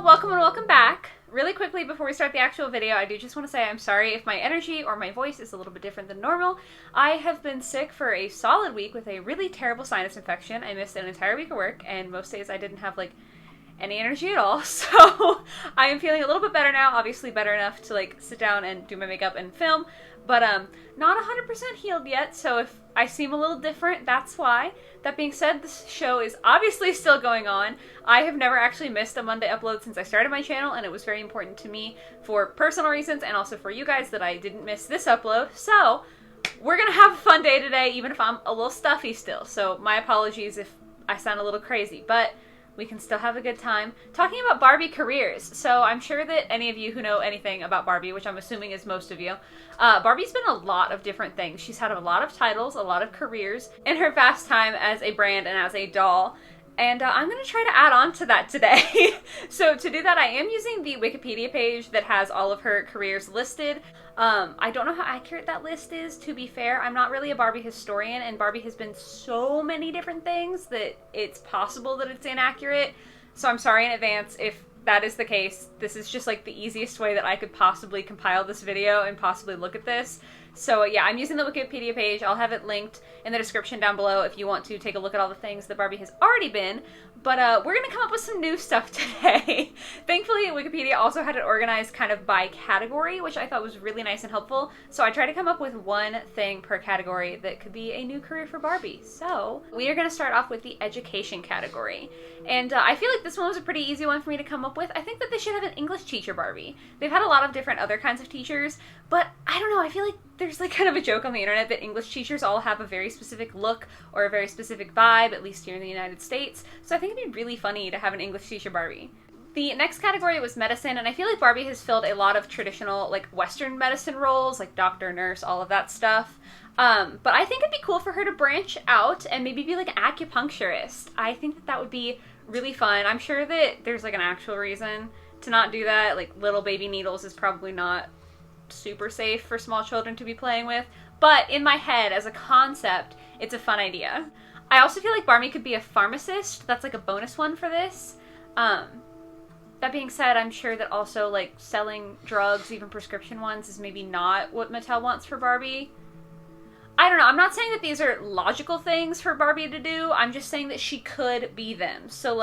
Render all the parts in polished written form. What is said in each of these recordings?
welcome and welcome back. Really quickly before we start the actual video, I do just want to say I'm sorry if my energy or my voice is a little bit different than normal. I have been sick for a solid week with a really terrible sinus infection. I missed an entire week of work, and most days I didn't have any energy at all, so I am feeling a little bit better now, obviously better enough to sit down and do my makeup and film, but not 100% healed yet, so if I seem a little different, that's why. That being said, this show is obviously still going on. I have never actually missed a Monday upload since I started my channel, and it was very important to me for personal reasons and also for you guys that I didn't miss this upload, so we're gonna have a fun day today, even if I'm a little stuffy still, so my apologies if I sound a little crazy, but we can still have a good time talking about Barbie careers. So I'm sure that any of you who know anything about Barbie, which I'm assuming is most of you, Barbie's been a lot of different things. She's had a lot of titles, a lot of careers in her vast time as a brand and as a doll. And I'm going to try to add on to that today. So to do that, I am using the Wikipedia page that has all of her careers listed. I don't know how accurate that list is, to be fair. I'm not really a Barbie historian, and Barbie has been so many different things that it's possible that it's inaccurate. So I'm sorry in advance if that is the case. This is just the easiest way that I could possibly compile this video and possibly look at this. So yeah, I'm using the Wikipedia page. I'll have it linked in the description down below if you want to take a look at all the things that Barbie has already been. But we're going to come up with some new stuff today. Thankfully, Wikipedia also had it organized kind of by category, which I thought was really nice and helpful. So I tried to come up with one thing per category that could be a new career for Barbie. So we are going to start off with the education category. And I feel like this one was a pretty easy one for me to come up with. I think that they should have an English teacher Barbie. They've had a lot of different other kinds of teachers, but I don't know, I feel like there's kind of a joke on the internet that English teachers all have a very specific look or a very specific vibe, at least here in the United States. So I think it'd be really funny to have an English teacher Barbie. The next category was medicine, and I feel like Barbie has filled a lot of traditional, Western medicine roles, like doctor, nurse, all of that stuff. But I think it'd be cool for her to branch out and maybe be an acupuncturist. I think that that would be really fun. I'm sure that there's an actual reason to not do that. Little baby needles is probably not super safe for small children to be playing with, but in my head as a concept, it's a fun idea. I also feel like Barbie could be a pharmacist. That's a bonus one for this. That being said, I'm sure that also selling drugs, even prescription ones, is maybe not what Mattel wants for Barbie. I don't know. I'm not saying that these are logical things for Barbie to do. I'm just saying that she could be them. So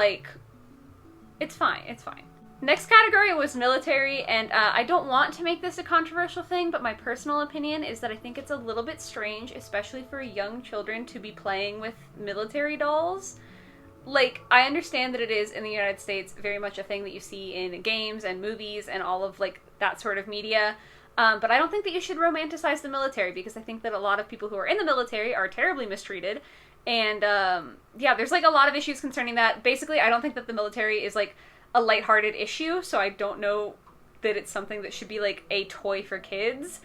it's fine. It's fine. Next category was military, and I don't want to make this a controversial thing, but my personal opinion is that I think it's a little bit strange, especially for young children, to be playing with military dolls. I understand that it is, in the United States, very much a thing that you see in games and movies and all of, that sort of media, but I don't think that you should romanticize the military, because I think that a lot of people who are in the military are terribly mistreated, and, yeah, there's, a lot of issues concerning that. Basically, I don't think that the military is, a lighthearted issue, so I don't know that it's something that should be a toy for kids.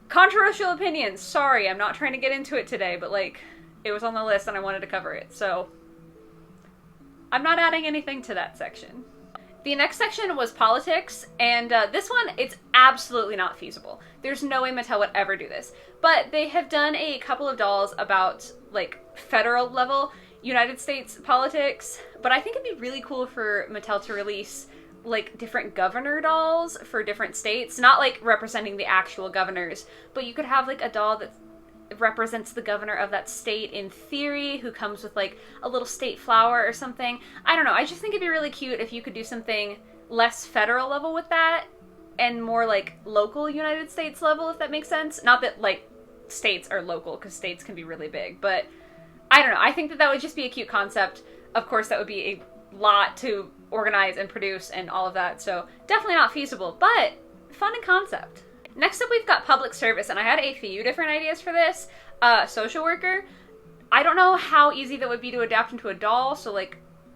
Controversial opinions, sorry, I'm not trying to get into it today, but it was on the list and I wanted to cover it, so I'm not adding anything to that section. The next section was politics, and this one, it's absolutely not feasible. There's no way Mattel would ever do this, but they have done a couple of dolls about federal level United States politics, but I think it'd be really cool for Mattel to release different governor dolls for different states, not representing the actual governors, but you could have a doll that represents the governor of that state in theory, who comes with a little state flower or something. I don't know, I just think it'd be really cute if you could do something less federal level with that and more local United States level, if that makes sense. Not that states are local, because states can be really big, but I don't know, I think that that would just be a cute concept. Of course, that would be a lot to organize and produce and all of that, so definitely not feasible, but fun in concept. Next up, we've got public service, and I had a few different ideas for this. Social worker. I don't know how easy that would be to adapt into a doll, so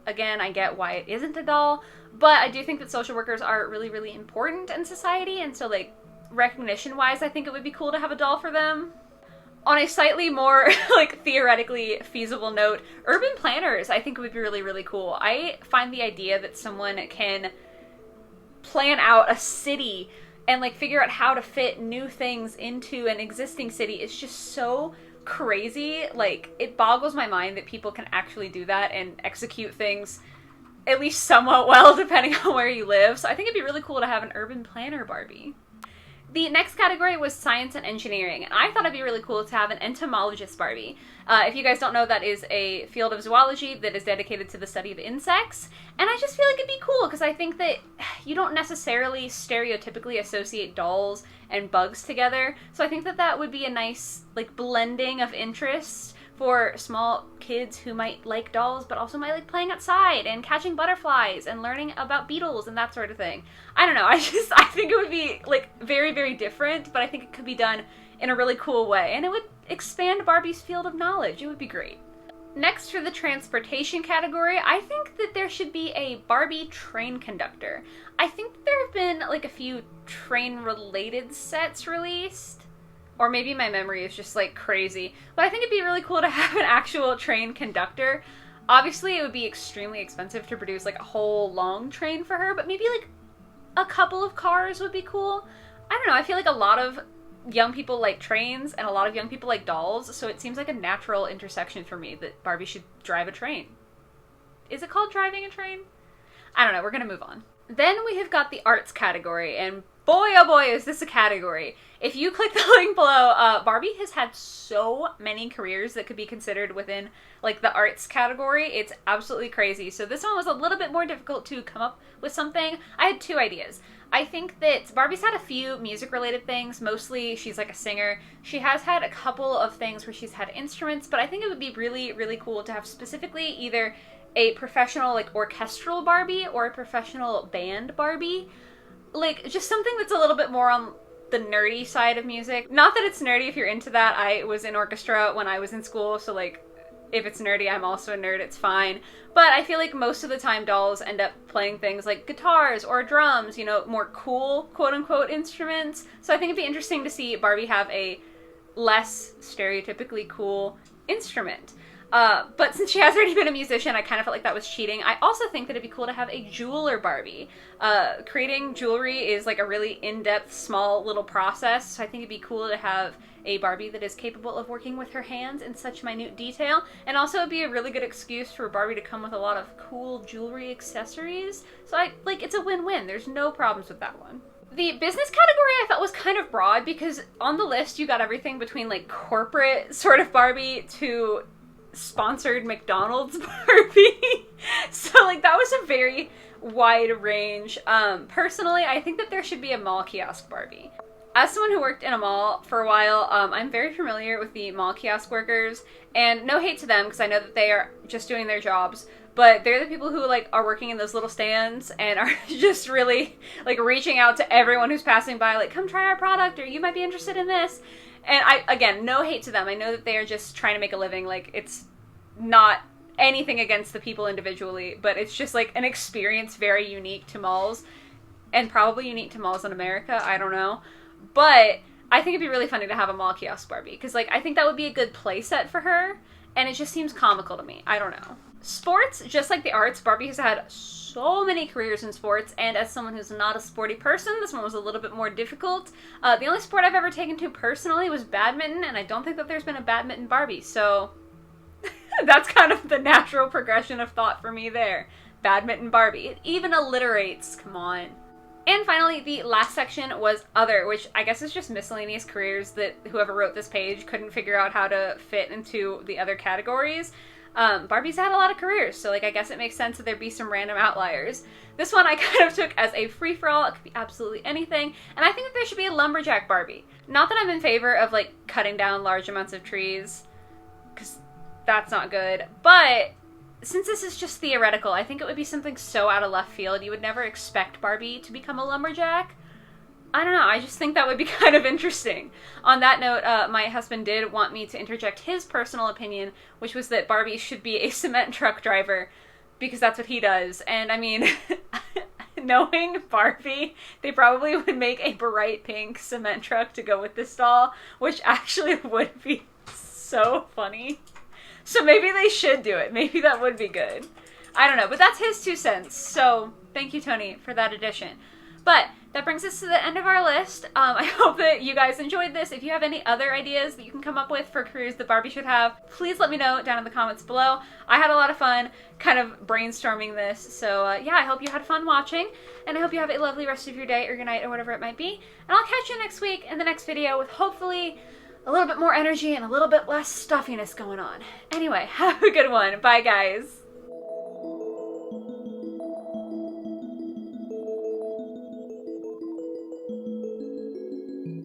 again, I get why it isn't a doll, but I do think that social workers are really, really important in society, and so recognition-wise, I think it would be cool to have a doll for them. On a slightly more, theoretically feasible note, urban planners I think would be really, really cool. I find the idea that someone can plan out a city and, figure out how to fit new things into an existing city is just so crazy. It boggles my mind that people can actually do that and execute things at least somewhat well, depending on where you live. So I think it'd be really cool to have an urban planner Barbie. The next category was science and engineering, and I thought it'd be really cool to have an entomologist Barbie. If you guys don't know, that is a field of zoology that is dedicated to the study of insects, and I just feel like it'd be cool because I think that you don't necessarily stereotypically associate dolls and bugs together, so I think that that would be a nice like blending of interests for small kids who might like dolls but also might like playing outside and catching butterflies and learning about beetles and that sort of thing. I don't know, I think it would be like very, very different, but I think it could be done in a really cool way, and it would expand Barbie's field of knowledge. It would be great. Next, for the transportation category, I think that there should be a Barbie train conductor. I think that there have been like a few train-related sets released. Or maybe my memory is just like crazy. But I think it'd be really cool to have an actual train conductor. Obviously, it would be extremely expensive to produce like a whole long train for her, but maybe like a couple of cars would be cool. I don't know, I feel like a lot of young people like trains and a lot of young people like dolls, so it seems like a natural intersection for me that Barbie should drive a train. Is it called driving a train? I don't know, we're gonna move on. Then we have got the arts category, and boy oh boy is this a category. If you click the link below, Barbie has had so many careers that could be considered within like the arts category. It's absolutely crazy. So this one was a little bit more difficult to come up with something. I had two ideas. I think that Barbie's had a few music related things. Mostly she's like a singer. She has had a couple of things where she's had instruments, but I think it would be really, really cool to have specifically either a professional like orchestral Barbie or a professional band Barbie. Like just something that's a little bit more on the nerdy side of music. Not that it's nerdy if you're into that. I was in orchestra when I was in school, so like if it's nerdy, I'm also a nerd, it's fine. But I feel like most of the time dolls end up playing things like guitars or drums, you know, more cool quote-unquote instruments. So I think it'd be interesting to see Barbie have a less stereotypically cool instrument. But since she has already been a musician, I kind of felt like that was cheating. I also think that it'd be cool to have a jeweler Barbie. Creating jewelry is like a really in-depth, small little process, so I think it'd be cool to have a Barbie that is capable of working with her hands in such minute detail, and also it'd be a really good excuse for Barbie to come with a lot of cool jewelry accessories. So it's a win-win. There's no problems with that one. The business category I thought was kind of broad because on the list you got everything between like corporate sort of Barbie to sponsored McDonald's Barbie. So like that was a very wide range. Personally, I think that there should be a mall kiosk Barbie. As someone who worked in a mall for a while, I'm very familiar with the mall kiosk workers, and no hate to them because I know that they are just doing their jobs, but they're the people who like are working in those little stands and are just really like reaching out to everyone who's passing by, like, come try our product or you might be interested in this. And again, no hate to them. I know that they are just trying to make a living. Like, it's not anything against the people individually, but it's just like an experience very unique to malls and probably unique to malls in America. I don't know. But I think it'd be really funny to have a mall kiosk Barbie because like I think that would be a good play set for her, and it just seems comical to me. I don't know. Sports, just like the arts, Barbie has had so many careers in sports, and as someone who's not a sporty person, this one was a little bit more difficult. The only sport I've ever taken to personally was badminton, and I don't think that there's been a badminton Barbie, so that's kind of the natural progression of thought for me there. Badminton Barbie. It even alliterates, come on. And finally, the last section was other, which I guess is just miscellaneous careers that whoever wrote this page couldn't figure out how to fit into the other categories. Barbie's had a lot of careers, so like I guess it makes sense that there'd be some random outliers. This one I kind of took as a free-for-all. It could be absolutely anything, and I think that there should be a lumberjack Barbie. Not that I'm in favor of like cutting down large amounts of trees, because that's not good, but since this is just theoretical, I think it would be something so out of left field. You would never expect Barbie to become a lumberjack. I don't know, I just think that would be kind of interesting. On that note, my husband did want me to interject his personal opinion, which was that Barbie should be a cement truck driver, because that's what he does. And I mean, knowing Barbie, they probably would make a bright pink cement truck to go with this doll, which actually would be so funny. So maybe they should do it. Maybe that would be good. I don't know, but that's his 2 cents. So thank you, Tony, for that addition. But that brings us to the end of our list. I hope that you guys enjoyed this. If you have any other ideas that you can come up with for careers that Barbie should have, please let me know down in the comments below. I had a lot of fun kind of brainstorming this. So yeah, I hope you had fun watching, and I hope you have a lovely rest of your day or your night or whatever it might be. And I'll catch you next week in the next video with hopefully a little bit more energy and a little bit less stuffiness going on. Anyway, have a good one. Bye, guys.